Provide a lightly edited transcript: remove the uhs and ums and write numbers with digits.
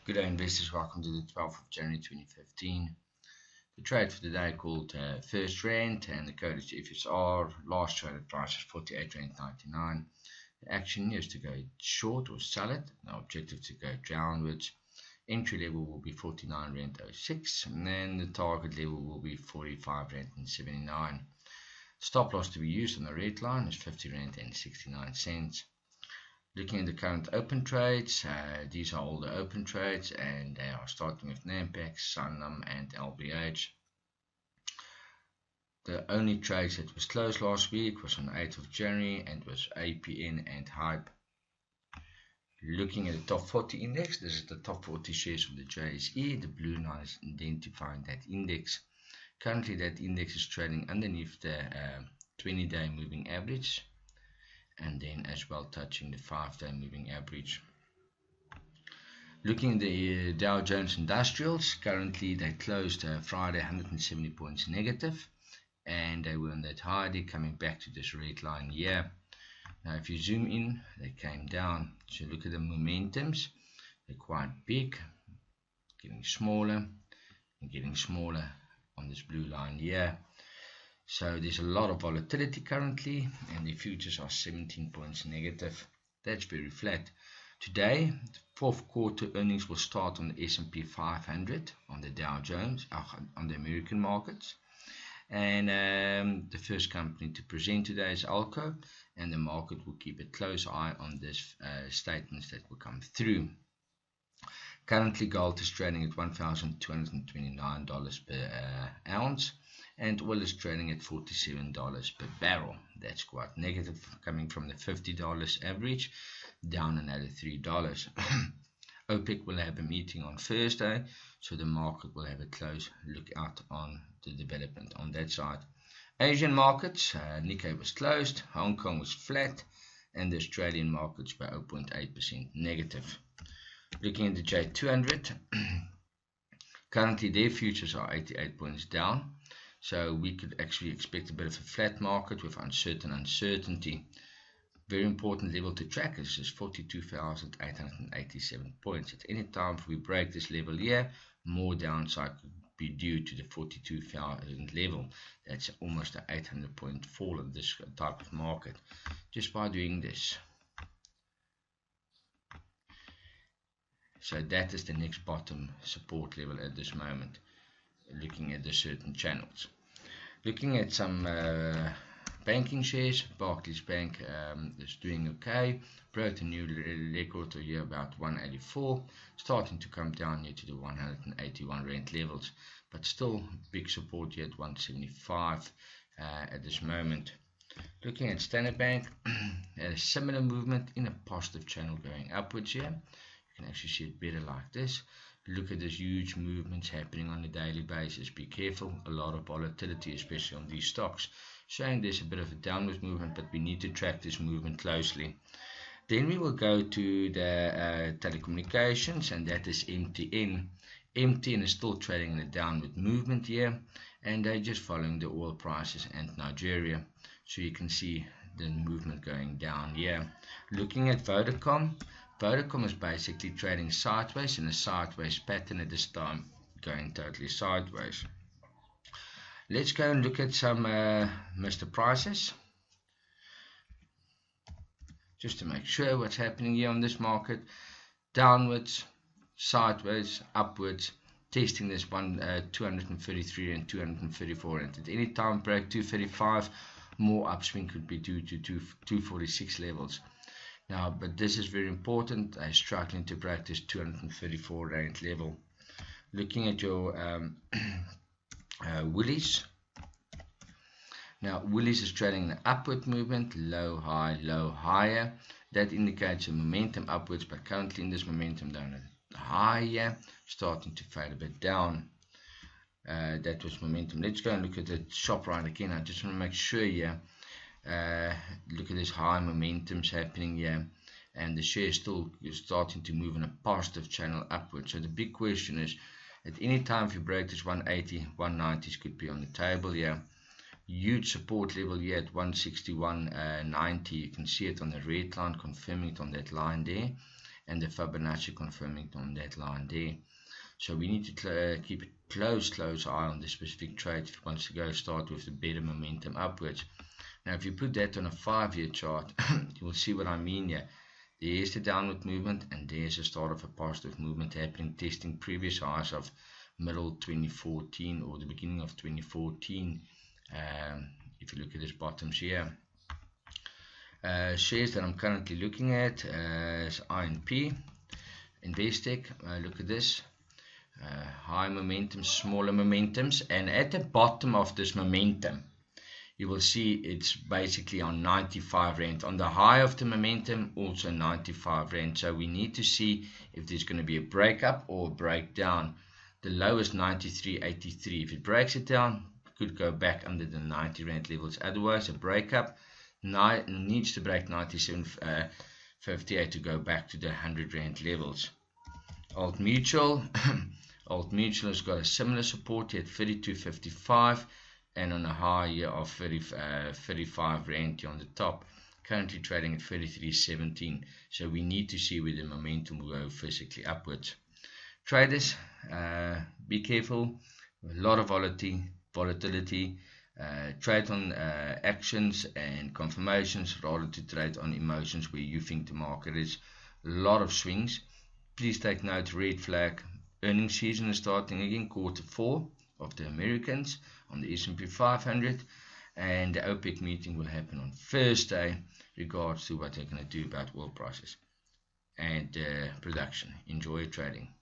Good day, investors. Welcome to the 12th of January 2015. The trade for the day called First Rand, and the code is FSR. Last traded price is 48 Rand 99. The action is to go short or sell it. The objective to go downwards. Entry level will be 49 Rand 06, and then the target level will be 45 Rand 79. Stop loss to be used on the red line is 50 Rand 69 cents. Looking at the current open trades, these are all the open trades, and they are starting with Nampak, Sanlam, and LBH. The only trades that was closed last week was on the 8th of January, and was APN and Hype. Looking at the top 40 index, this is the top 40 shares of the JSE. The blue line is identifying that index. Currently, that index is trading underneath the 20-day moving average, and then as well touching the 5-day moving average. Looking at the Dow Jones Industrials, currently they closed Friday 170 points negative, and they were on that high. They're coming back to this red line here. Now if you zoom in, they came down. So look at the momentums, they're quite big, getting smaller and getting smaller on this blue line here. So there's a lot of volatility currently, and the futures are 17 points negative. That's very flat. Today, the fourth quarter earnings will start on the S&P 500, on the Dow Jones, on the American markets. And the first company to present today is Alco, and the market will keep a close eye on these statements that will come through. Currently, gold is trading at $1,229 per ounce. And oil is trading at $47 per barrel. That's quite negative, coming from the $50 average, down another $3. OPEC will have a meeting on Thursday, so the market will have a close look out on the development on that side. Asian markets, Nikkei was closed, Hong Kong was flat, and the Australian markets were 0.8% negative. Looking at the J200, currently their futures are 88 points down. So we could actually expect a bit of a flat market with uncertainty. Very important level to track is 42,887 points. At any time if we break this level here, more downside could be due to the 42,000 level. That's almost an 800 point fall in this type of market, just by doing this. So that is the next bottom support level at this moment, looking at the certain channels. Looking at some banking shares, Barclays Bank is doing okay, broke a new record here about 184, starting to come down here to the 181 Rand levels, but still big support here at 175 at this moment. Looking at Standard Bank, a similar movement in a positive channel going upwards here. You can actually see it better like this. Look at this huge movements happening on a daily basis. Be careful, a lot of volatility, especially on these stocks, showing there's a bit of a downward movement, but we need to track this movement closely. Then we will go to the telecommunications, and that is MTN. MTN is still trading in a downward movement here, and they're just following the oil prices and Nigeria. So you can see the movement going down here. Looking at Vodacom, Vodacom is basically trading sideways in a sideways pattern at this time, going totally sideways. Let's go and look at some Mr. Prices, just to make sure what's happening here on this market. Downwards, sideways, upwards, testing this 233 and 234, and at any time break 235, more upswing could be due to 246 levels. Now, but this is very important. I'm struggling to break this 234 Rand level. Looking at your Woolies. Now, Woolies is trading an upward movement, low, high, low, higher. That indicates a momentum upwards, but currently in this momentum down at the high here, starting to fade a bit down. That was momentum. Let's go and look at the ShopRite again. I just want to make sure here. Look at this high momentums happening here, and the share is still starting to move in a positive channel upwards. So the big question is, at any time if you break this 180, 190s could be on the table here. Huge support level here at 161.90. You can see it on the red line, confirming it on that line there. and the Fibonacci confirming on that line there. So we need to keep a close eye on the specific trade if it wants to go start with the better momentum upwards. Now if you put that on a 5-year chart, you will see what I mean here. There's the downward movement, and there's the start of a positive movement happening, testing previous highs of middle 2014 or the beginning of 2014. If you look at these bottoms here, shares that I'm currently looking at is INP, Investec. Look at this, high momentum, smaller momentums, and at the bottom of this momentum you will see it's basically on 95 Rand. On the high of the momentum, also 95 Rand. So we need to see if there's going to be a breakup or a breakdown. The low is 93.83. If it breaks it down, it could go back under the 90 Rand levels. Otherwise, a breakup needs to break 97.58 to go back to the 100 Rand levels. Old Mutual. Old Mutual has got a similar support here at 32.55. And on a high year of 35 Rand on the top, currently trading at 33.17. So we need to see where the momentum will go physically upwards. Traders, be careful. A lot of volatility. Trade on actions and confirmations rather to trade on emotions where you think the market is. A lot of swings. Please take note, red flag. Earnings season is starting again, Q4 of the Americans on the S&P 500, and the OPEC meeting will happen on Thursday regards to what they're going to do about oil prices and production. Enjoy trading.